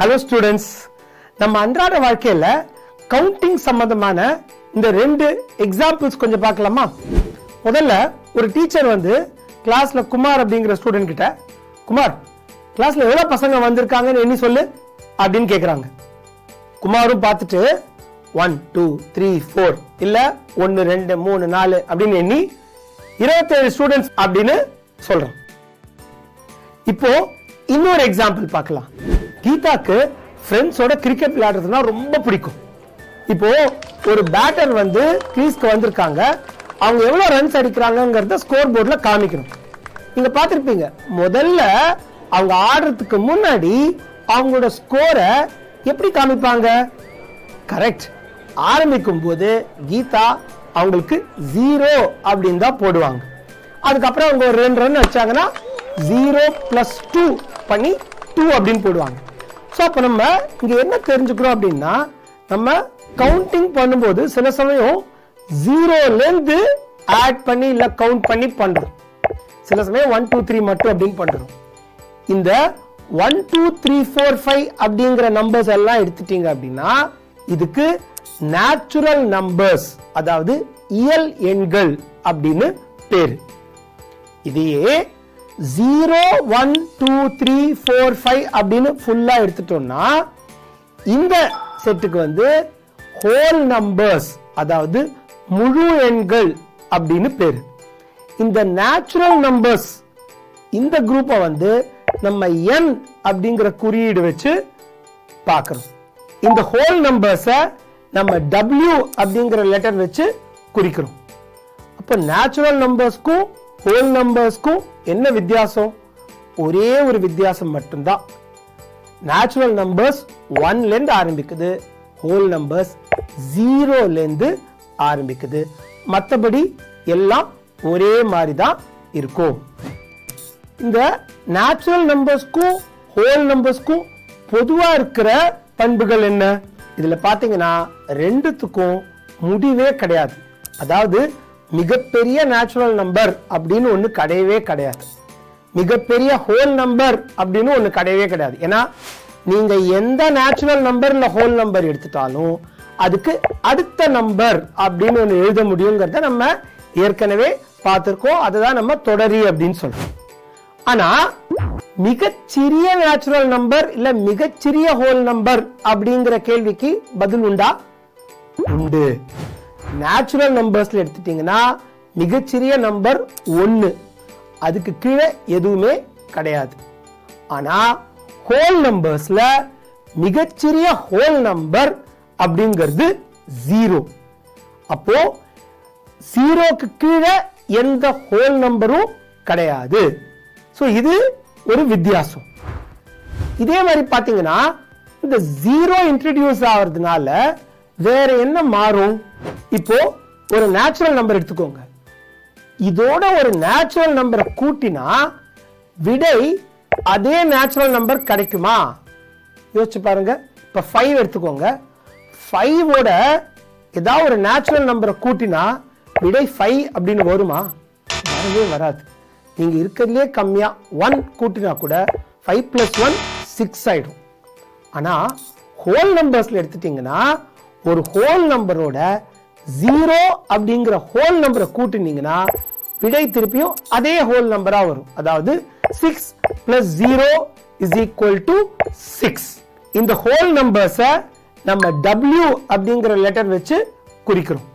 Hello students, நம்ம அன்றாட வாழ்க்கையில கவுண்டிங் சம்பந்தமான இந்த 2 எக்ஸாம்பிள்ஸ் கொஞ்சம் பார்க்கலாமா? முதல்ல ஒரு டீச்சர் வந்து கிளாஸ்ல குமார் அப்படிங்கிற ஸ்டூடெண்ட் கிட்ட, குமார் கிளாஸ்ல எவ்வளவு பசங்க வந்திருக்காங்கன்னு எண்ணி சொல்லு அப்படின்னு கேக்குறாங்க. குமாரும் பார்த்துட்டு 1 2 3 4 இல்ல 1 2 3 4 அப்படின்னு எண்ணி 27 ஸ்டூடெண்ட்ஸ் அப்படின்னு சொல்றான். இப்போ இன்னொரு எக்ஸாம்பிள் பார்க்கலாம். கீதாக்கு ஃப்ரெண்ட்ஸோட கிரிக்கெட் விளையாடுறதுனா ரொம்ப பிடிக்கும். இப்போ ஒரு பேட்டர் வந்து கிரீஸ்க்கு வந்திருக்காங்க. அவங்க எவ்வளவு ரன்ஸ் அடிக்கிறாங்கங்கறத ஸ்கோர் போர்ட்ல காமிக்கணும். நீங்க பார்த்திருப்பீங்க, முதல்ல அவங்க ஆடுறதுக்கு முன்னாடி அவங்களோட ஸ்கோரை எப்படி காமிப்பாங்க? கரெக்ட். ஆரம்பிக்கும் போது கீதா அவங்களுக்கு 0 அப்படின்னு தான் போடுவாங்க. அதுக்கப்புறம் அவங்க ஒரு 2 ரன் அடிச்சாங்கன்னா 0 + 2 பண்ணி 2 அப்படின்னு போடுவாங்க. ஸோ அப்போ நம்ம இங்க என்ன தெரிஞ்சுக்கிறோம் அப்படின்னா, நம்ம கவுண்டிங் பண்ணும்போது சில சமயம் 0ல இருந்து ஆட் பண்ணி இல்ல கவுண்ட் பண்ணி பண்றோம். சில சமயம் 1 2 3 மட்டும் அப்படின்னு பண்றோம். இந்த 1 2 3 4 5 அப்படிங்கிற நம்பர்ஸ் எல்லாம் எடுத்துட்டீங்க அப்படின்னா இதுக்கு நேச்சுரல் நம்பர்ஸ், அதாவது இயல் எண்கள் அப்படின்னு பேரு. இதையே 0 1 2 3 4 5 அப்படின்னு ஃபுல்லா எடுத்துட்டோம்னா இந்த செட்டுக்கு வந்து ஹோல் நம்பர்ஸ், அதாவது முழு எண்கள் அப்படின்னு பேரு. இந்த நேச்சுரல் நம்பர்ஸ் இந்த குரூப்பை வந்து நம்ம n அப்படிங்கிற குறியீடு வச்சு பார்க்கிறோம். இந்த ஹோல் நம்பர்ஸை நம்ம w அப்படிங்கிற லெட்டர் வச்சு குறிக்கிறோம். அப்ப நேச்சுரல் நம்பர்ஸ்க்கும் ஹோல் நம்பர்ஸ்க்கும் என்ன வித்தியாசம்? ஒரே ஒரு வித்தியாசம் மட்டும்தான். நேச்சுரல் நம்பர்ஸ் 1ல இருந்து ஆரம்பிக்குது, ஹோல் நம்பர்ஸ் 0ல இருந்து ஆரம்பிக்குது. மற்றபடி எல்லாம் ஒரே மாதிரி தான் இருக்கும். இந்த நேச்சுரல் நம்பர்ஸ்க்கும் ஹோல் நம்பர்ஸ்க்கும் பொதுவா இருக்கிற பண்புகள் என்ன? இதுல பாத்தீங்கன்னா ரெண்டுத்துக்கும் முடிவே கிடையாது. அதாவது மிகப்பெரிய நேச்சுரல் நம்பர் அப்படின்னு ஒண்ணு கிடையவே கிடையாது, மிகப்பெரிய ஹோல் நம்பர் அப்படின்னு ஒண்ணு கிடையவே கிடையாது. ஏன்னா நீங்க எந்த நேச்சுரல் நம்பர் இல்ல ஹோல் நம்பர் எடுத்துட்டாலும் அதுக்கு அடுத்த நம்பர் அப்படின்னு ஒண்ணு எழுத முடியுங்கிறத நம்ம ஏற்கனவே பார்த்திருக்கோம். அதுதான் நம்ம தொடரி அப்படின்னு சொல்றோம். ஆனா மிகச்சிறிய நேச்சுரல் நம்பர் இல்ல மிகச்சிறிய ஹோல் நம்பர் அப்படிங்கிற கேள்விக்கு பதில் உண்டா? உண்டு. நேச்சுரல் நம்பர்ஸ்ல எடுத்துட்டீங்கன்னா மிகச்சிறிய நம்பர் 1, அதுக்கு கீழே எதுவுமே கிடையாது. ஆனா ஹோல் நம்பர்ஸ்ல மிகச்சிறிய ஹோல் நம்பர் அப்படிங்கிறது 0. அப்போ 0க்கு கீழே எந்த ஹோல் நம்பரும் கிடையாது. சோ இது ஒரு வித்தியாசம். இதே மாதிரி பாத்தீங்கன்னா இந்த 0 இன்ட்ரோடியூஸ் ஆகிறதுனால வேற என்ன மாறும்? இப்போ ஒரு நேச்சுரல் நம்பர் எடுத்துக்கோங்க, இதோட ஒரு நேச்சுரல் நம்பரை கூட்டினா விடை அதே நேச்சுரல் நம்பர் கிடைக்குமா? யோசிச்சு பாருங்க. இப்ப 5 எடுத்துக்கோங்க, 5ஓட ஏதாவது ஒரு நேச்சுரல் நம்பரை கூட்டினா விடை 5 அப்படின்னு வருமா? வரவே வராது. நீங்க இருக்கிறதுலே கம்மியா 1 கூட்டினா கூட 5 + 1 6 ஆயிடும். ஆனா ஹோல் நம்பர்ஸ்ல எடுத்துட்டீங்கன்னா ஒரு ஹோல் நம்பரோட 0 அப்படிங்கிற ஹோல் நம்பரை கூட்டினீங்கன்னா விடை திருப்பியும் அதே ஹோல் நம்பரா வரும். அதாவது 6 + 0 = 6. இந்த ஹோல் நம்பர்ஸை நம்ம w அப்படிங்கிற லெட்டர் வச்சு குறிக்கிறோம்.